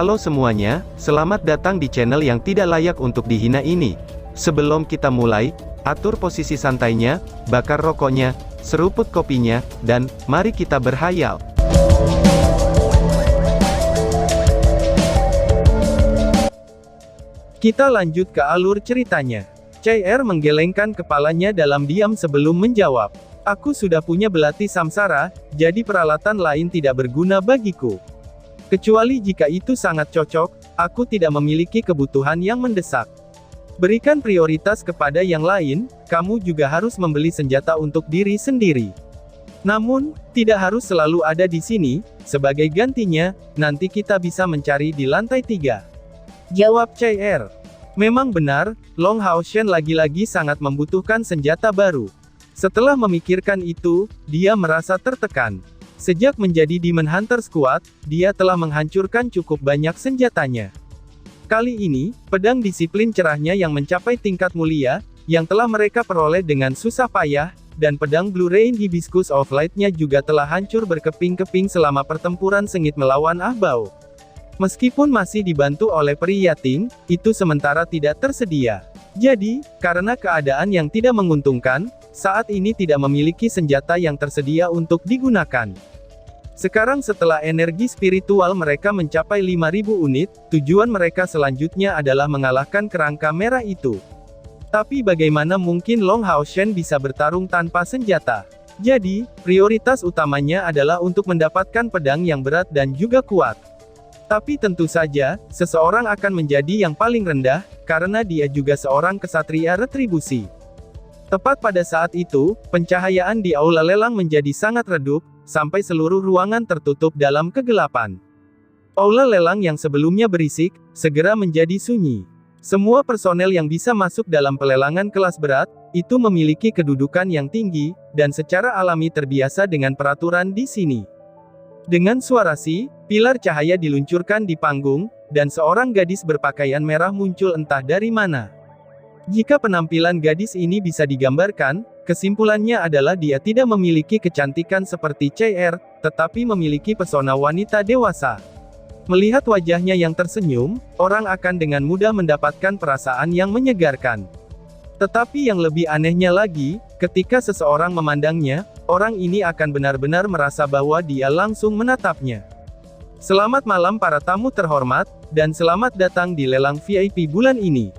Halo semuanya, selamat datang di channel yang tidak layak untuk dihina ini. Sebelum kita mulai, atur posisi santainya, bakar rokoknya, seruput kopinya, dan mari kita berhayal. Kita lanjut ke alur ceritanya. CR menggelengkan kepalanya dalam diam sebelum menjawab. Aku sudah punya belati samsara, jadi peralatan lain tidak berguna bagiku. Kecuali jika itu sangat cocok, aku tidak memiliki kebutuhan yang mendesak. Berikan prioritas kepada yang lain, kamu juga harus membeli senjata untuk diri sendiri. Namun, tidak harus selalu ada di sini, sebagai gantinya, nanti kita bisa mencari di lantai 3. Jawab CR. Memang benar, Long Hao Shen lagi-lagi sangat membutuhkan senjata baru. Setelah memikirkan itu, dia merasa tertekan. Sejak menjadi Demon Hunter Squad, dia telah menghancurkan cukup banyak senjatanya. Kali ini, pedang disiplin cerahnya yang mencapai tingkat mulia, yang telah mereka peroleh dengan susah payah, dan pedang Blue Rain Hibiscus of Light-nya juga telah hancur berkeping-keping selama pertempuran sengit melawan Ahbao. Meskipun masih dibantu oleh peri Yating, itu sementara tidak tersedia. Jadi, karena keadaan yang tidak menguntungkan, saat ini tidak memiliki senjata yang tersedia untuk digunakan. Sekarang setelah energi spiritual mereka mencapai 5.000 unit, tujuan mereka selanjutnya adalah mengalahkan kerangka merah itu. Tapi bagaimana mungkin Long Hao Shen bisa bertarung tanpa senjata? Jadi, prioritas utamanya adalah untuk mendapatkan pedang yang berat dan juga kuat. Tapi tentu saja, seseorang akan menjadi yang paling rendah, karena dia juga seorang kesatria retribusi. Tepat pada saat itu, pencahayaan di aula lelang menjadi sangat redup, sampai seluruh ruangan tertutup dalam kegelapan. Aula lelang yang sebelumnya berisik, segera menjadi sunyi. Semua personel yang bisa masuk dalam pelelangan kelas berat, itu memiliki kedudukan yang tinggi, dan secara alami terbiasa dengan peraturan di sini. Dengan suara pilar cahaya diluncurkan di panggung, dan seorang gadis berpakaian merah muncul entah dari mana. Jika penampilan gadis ini bisa digambarkan, kesimpulannya adalah dia tidak memiliki kecantikan seperti CR, tetapi memiliki pesona wanita dewasa. Melihat wajahnya yang tersenyum, orang akan dengan mudah mendapatkan perasaan yang menyegarkan. Tetapi yang lebih anehnya lagi, ketika seseorang memandangnya, orang ini akan benar-benar merasa bahwa dia langsung menatapnya. Selamat malam para tamu terhormat, dan selamat datang di lelang VIP bulan ini.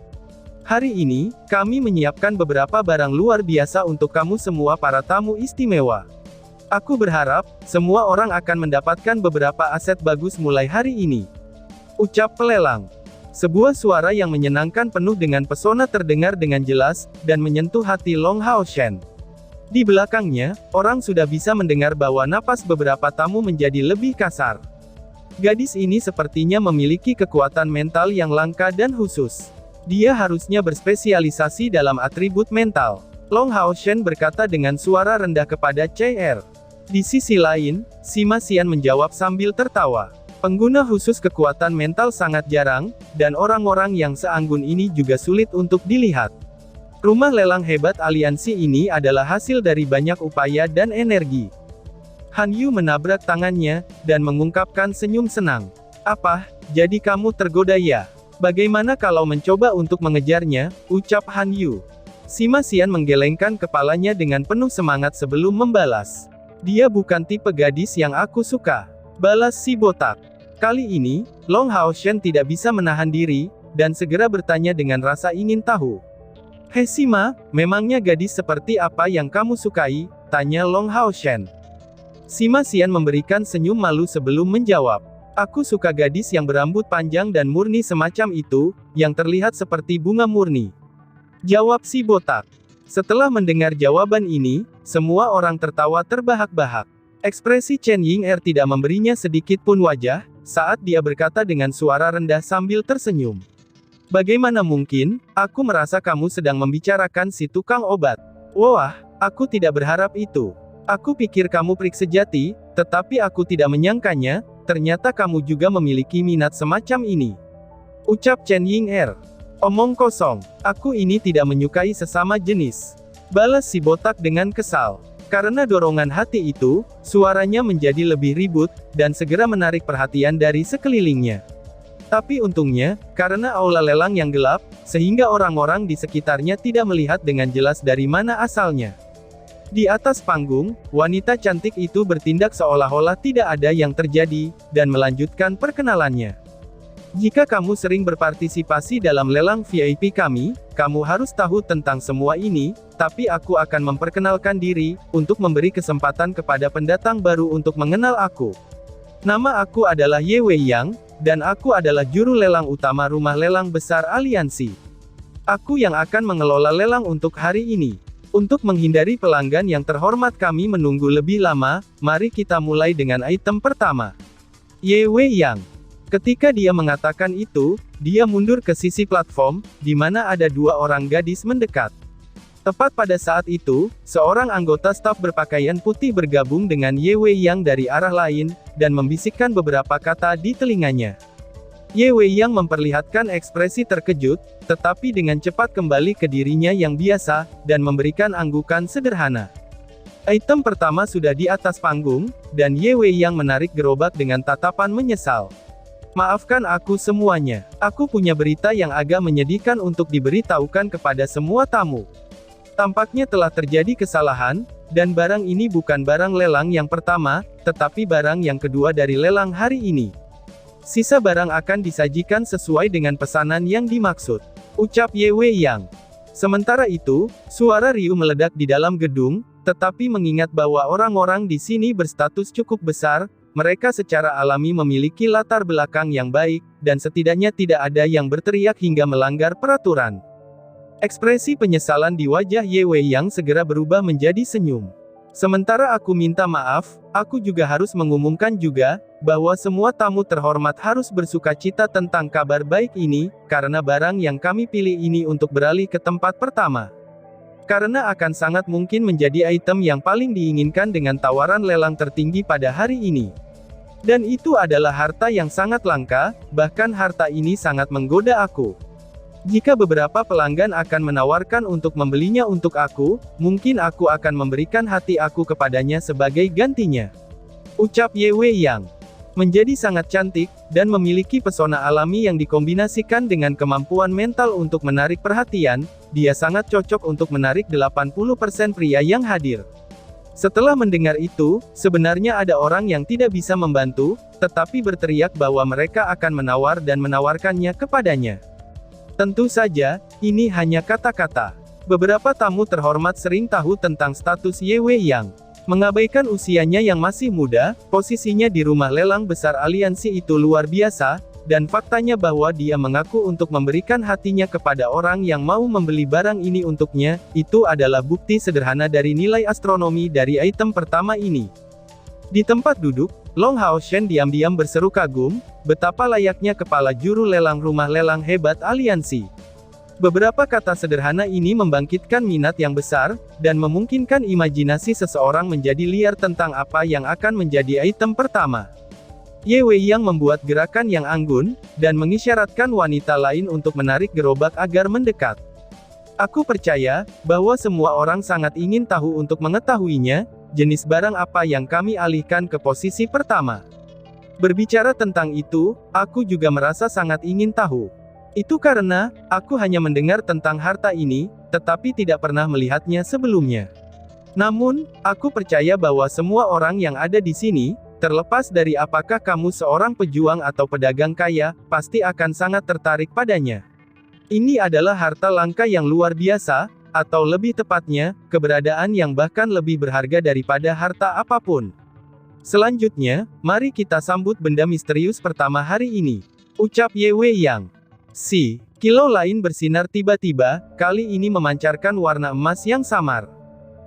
Hari ini, kami menyiapkan beberapa barang luar biasa untuk kamu semua para tamu istimewa. Aku berharap, semua orang akan mendapatkan beberapa aset bagus mulai hari ini. Ucap pelelang. Sebuah suara yang menyenangkan penuh dengan pesona terdengar dengan jelas, dan menyentuh hati Long Hao Shen. Di belakangnya, orang sudah bisa mendengar bahwa napas beberapa tamu menjadi lebih kasar. Gadis ini sepertinya memiliki kekuatan mental yang langka dan khusus. Dia harusnya berspesialisasi dalam atribut mental. Long Hao Shen berkata dengan suara rendah kepada CR. Di sisi lain, Sima Xian menjawab sambil tertawa. Pengguna khusus kekuatan mental sangat jarang, dan orang-orang yang seanggun ini juga sulit untuk dilihat. Rumah lelang hebat aliansi ini adalah hasil dari banyak upaya dan energi. Han Yu menabrak tangannya, dan mengungkapkan senyum senang. Apa, jadi kamu tergoda ya? Bagaimana kalau mencoba untuk mengejarnya, ucap Han Yu. Sima Xian menggelengkan kepalanya dengan penuh semangat sebelum membalas. Dia bukan tipe gadis yang aku suka. Balas si botak. Kali ini, Long Hao Shen tidak bisa menahan diri, dan segera bertanya dengan rasa ingin tahu. Hei Sima, memangnya gadis seperti apa yang kamu sukai? Tanya Long Hao Shen. Sima Xian memberikan senyum malu sebelum menjawab. Aku suka gadis yang berambut panjang dan murni semacam itu, yang terlihat seperti bunga murni. Jawab si botak. Setelah mendengar jawaban ini, semua orang tertawa terbahak-bahak. Ekspresi Chen Ying'er tidak memberinya sedikit pun wajah, saat dia berkata dengan suara rendah sambil tersenyum. Bagaimana mungkin, aku merasa kamu sedang membicarakan si tukang obat. Wah, aku tidak berharap itu. Aku pikir kamu prik sejati, tetapi aku tidak menyangkanya, ternyata kamu juga memiliki minat semacam ini. Ucap Chen Ying'er. Omong kosong, aku ini tidak menyukai sesama jenis. Balas si botak dengan kesal. Karena dorongan hati itu, suaranya menjadi lebih ribut, dan segera menarik perhatian dari sekelilingnya. Tapi untungnya, karena aula lelang yang gelap, sehingga orang-orang di sekitarnya tidak melihat dengan jelas dari mana asalnya. Di atas panggung, wanita cantik itu bertindak seolah-olah tidak ada yang terjadi, dan melanjutkan perkenalannya. Jika kamu sering berpartisipasi dalam lelang VIP kami, kamu harus tahu tentang semua ini, tapi aku akan memperkenalkan diri, untuk memberi kesempatan kepada pendatang baru untuk mengenal aku. Nama aku adalah Ye Wei Yang, dan aku adalah juru lelang utama rumah lelang besar aliansi. Aku yang akan mengelola lelang untuk hari ini. Untuk menghindari pelanggan yang terhormat kami menunggu lebih lama, mari kita mulai dengan item pertama. Ye Wei Yang. Ketika dia mengatakan itu, dia mundur ke sisi platform, di mana ada dua orang gadis mendekat. Tepat pada saat itu, seorang anggota staf berpakaian putih bergabung dengan Ye Wei Yang dari arah lain, dan membisikkan beberapa kata di telinganya. Ye Wei Yang memperlihatkan ekspresi terkejut, tetapi dengan cepat kembali ke dirinya yang biasa, dan memberikan anggukan sederhana. Item pertama sudah di atas panggung, dan Ye Wei Yang menarik gerobak dengan tatapan menyesal. Maafkan aku semuanya. Aku punya berita yang agak menyedihkan untuk diberitahukan kepada semua tamu. Tampaknya telah terjadi kesalahan, dan barang ini bukan barang lelang yang pertama, tetapi barang yang kedua dari lelang hari ini. Sisa barang akan disajikan sesuai dengan pesanan yang dimaksud, ucap Ye Wei Yang. Sementara itu, suara riuh meledak di dalam gedung, tetapi mengingat bahwa orang-orang di sini berstatus cukup besar, mereka secara alami memiliki latar belakang yang baik, dan setidaknya tidak ada yang berteriak hingga melanggar peraturan. Ekspresi penyesalan di wajah Ye Wei Yang segera berubah menjadi senyum. Sementara aku minta maaf, aku juga harus mengumumkan juga, bahwa semua tamu terhormat harus bersukacita tentang kabar baik ini, karena barang yang kami pilih ini untuk beralih ke tempat pertama. Karena akan sangat mungkin menjadi item yang paling diinginkan dengan tawaran lelang tertinggi pada hari ini. Dan itu adalah harta yang sangat langka, bahkan harta ini sangat menggoda aku. Jika beberapa pelanggan akan menawarkan untuk membelinya untuk aku, mungkin aku akan memberikan hati aku kepadanya sebagai gantinya. Ucap Ye Wei Yang. Menjadi sangat cantik, dan memiliki pesona alami yang dikombinasikan dengan kemampuan mental untuk menarik perhatian, dia sangat cocok untuk menarik 80% pria yang hadir. Setelah mendengar itu, sebenarnya ada orang yang tidak bisa membantu, tetapi berteriak bahwa mereka akan menawar dan menawarkannya kepadanya. Tentu saja, ini hanya kata-kata. Beberapa tamu terhormat sering tahu tentang status Ye Wei Yang. Mengabaikan usianya yang masih muda, posisinya di rumah lelang besar aliansi itu luar biasa, dan faktanya bahwa dia mengaku untuk memberikan hatinya kepada orang yang mau membeli barang ini untuknya, itu adalah bukti sederhana dari nilai astronomi dari item pertama ini. Di tempat duduk, Long Hao Shen diam-diam berseru kagum, betapa layaknya kepala juru lelang rumah lelang hebat aliansi. Beberapa kata sederhana ini membangkitkan minat yang besar, dan memungkinkan imajinasi seseorang menjadi liar tentang apa yang akan menjadi item pertama. Ye Wei Yang membuat gerakan yang anggun, dan mengisyaratkan wanita lain untuk menarik gerobak agar mendekat. Aku percaya, bahwa semua orang sangat ingin tahu untuk mengetahuinya, jenis barang apa yang kami alihkan ke posisi pertama. Berbicara tentang itu, aku juga merasa sangat ingin tahu. Itu karena, aku hanya mendengar tentang harta ini, tetapi tidak pernah melihatnya sebelumnya. Namun, aku percaya bahwa semua orang yang ada di sini, terlepas dari apakah kamu seorang pejuang atau pedagang kaya, pasti akan sangat tertarik padanya. Ini adalah harta langka yang luar biasa, atau lebih tepatnya, keberadaan yang bahkan lebih berharga daripada harta apapun. Selanjutnya, mari kita sambut benda misterius pertama hari ini. Ucap Ye Wei Yang. Kilau lain bersinar tiba-tiba, kali ini memancarkan warna emas yang samar.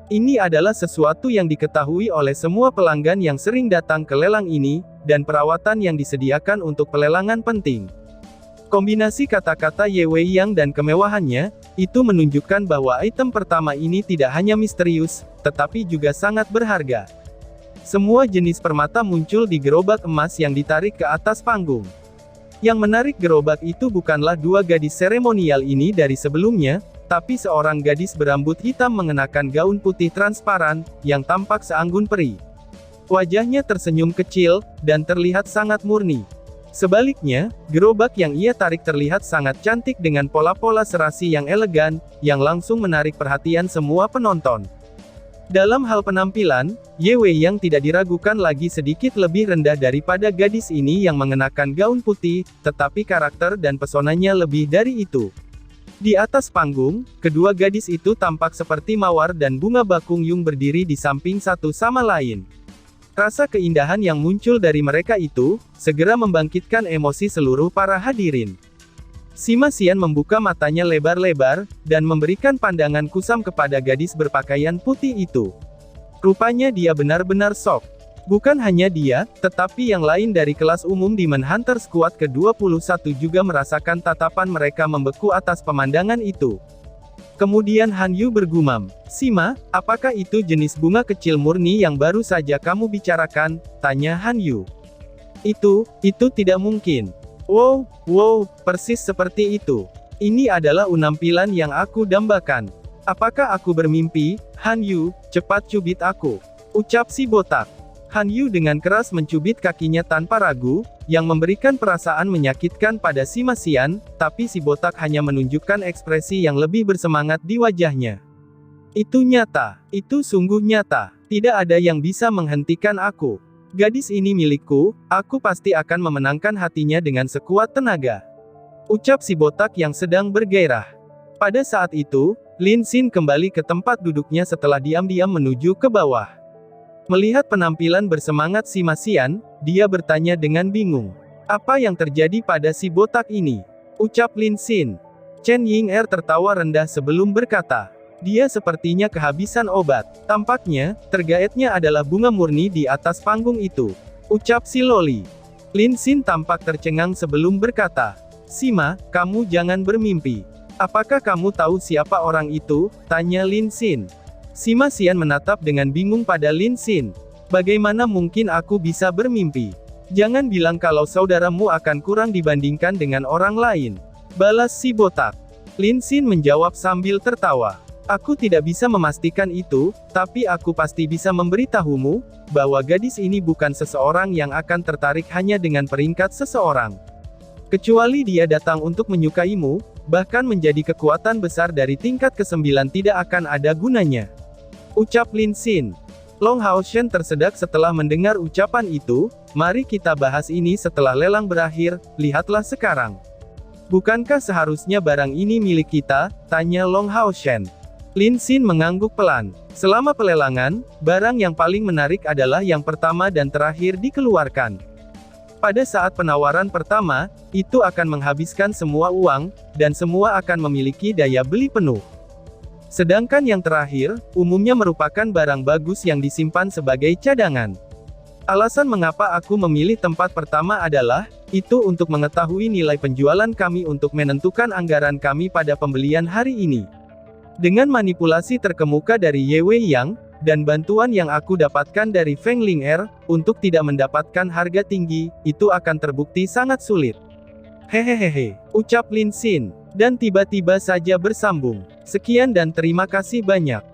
Ini adalah sesuatu yang diketahui oleh semua pelanggan yang sering datang ke lelang ini, dan perawatan yang disediakan untuk pelelangan penting. Kombinasi kata-kata Ye Wei Yang dan kemewahannya, itu menunjukkan bahwa item pertama ini tidak hanya misterius, tetapi juga sangat berharga. Semua jenis permata muncul di gerobak emas yang ditarik ke atas panggung. Yang menarik gerobak itu bukanlah dua gadis seremonial ini dari sebelumnya, tapi seorang gadis berambut hitam mengenakan gaun putih transparan, yang tampak seanggun peri. Wajahnya tersenyum kecil, dan terlihat sangat murni. Sebaliknya, gerobak yang ia tarik terlihat sangat cantik dengan pola-pola serasi yang elegan, yang langsung menarik perhatian semua penonton. Dalam hal penampilan, Ye Weiyang tidak diragukan lagi sedikit lebih rendah daripada gadis ini yang mengenakan gaun putih, tetapi karakter dan pesonanya lebih dari itu. Di atas panggung, kedua gadis itu tampak seperti mawar dan bunga bakung yung berdiri di samping satu sama lain. Rasa keindahan yang muncul dari mereka itu, segera membangkitkan emosi seluruh para hadirin. Sima Xian membuka matanya lebar-lebar, dan memberikan pandangan kusam kepada gadis berpakaian putih itu. Rupanya dia benar-benar shock. Bukan hanya dia, tetapi yang lain dari kelas umum Demon Hunter Squad ke-21 juga merasakan tatapan mereka membeku atas pemandangan itu. Kemudian Han Yu bergumam, "Sima, apakah itu jenis bunga kecil murni yang baru saja kamu bicarakan?" tanya Han Yu. Itu tidak mungkin. Wow, persis seperti itu. Ini adalah penampilan yang aku dambakan. Apakah aku bermimpi? Han Yu, cepat cubit aku, ucap si botak. Han Yu dengan keras mencubit kakinya tanpa ragu, yang memberikan perasaan menyakitkan pada Sima Xian, tapi si botak hanya menunjukkan ekspresi yang lebih bersemangat di wajahnya. Itu nyata, itu sungguh nyata. Tidak ada yang bisa menghentikan aku. Gadis ini milikku, aku pasti akan memenangkan hatinya dengan sekuat tenaga, ucap si botak yang sedang bergairah. Pada saat itu, Lin Xin kembali ke tempat duduknya setelah diam-diam menuju ke bawah. Melihat penampilan bersemangat Sima Xian, dia bertanya dengan bingung. Apa yang terjadi pada si botak ini? Ucap Lin Xin. Chen Ying'er tertawa rendah sebelum berkata, dia sepertinya kehabisan obat. Tampaknya, tergaetnya adalah bunga murni di atas panggung itu, ucap si Loli. Lin Xin tampak tercengang sebelum berkata, Sima, kamu jangan bermimpi. Apakah kamu tahu siapa orang itu? Tanya Lin Xin. Sima Xian menatap dengan bingung pada Lin Xin. Bagaimana mungkin aku bisa bermimpi? Jangan bilang kalau saudaramu akan kurang dibandingkan dengan orang lain, balas si botak. Lin Xin menjawab sambil tertawa. Aku tidak bisa memastikan itu, tapi aku pasti bisa memberitahumu, bahwa gadis ini bukan seseorang yang akan tertarik hanya dengan peringkat seseorang. Kecuali dia datang untuk menyukaimu, bahkan menjadi kekuatan besar dari tingkat ke-9 tidak akan ada gunanya, ucap Lin Xin. Long Haoshen tersedak setelah mendengar ucapan itu. Mari kita bahas ini setelah lelang berakhir, lihatlah sekarang. Bukankah seharusnya barang ini milik kita? Tanya Long Haoshen. Lin Xin mengangguk pelan. Selama pelelangan, barang yang paling menarik adalah yang pertama dan terakhir dikeluarkan. Pada saat penawaran pertama, itu akan menghabiskan semua uang, dan semua akan memiliki daya beli penuh. Sedangkan yang terakhir, umumnya merupakan barang bagus yang disimpan sebagai cadangan. Alasan mengapa aku memilih tempat pertama adalah, itu untuk mengetahui nilai penjualan kami untuk menentukan anggaran kami pada pembelian hari ini. Dengan manipulasi terkemuka dari Ye Weiyang, dan bantuan yang aku dapatkan dari Feng Ling'er, untuk tidak mendapatkan harga tinggi, itu akan terbukti sangat sulit. Hehehehe, ucap Lin Xin, dan tiba-tiba saja bersambung. Sekian dan terima kasih banyak.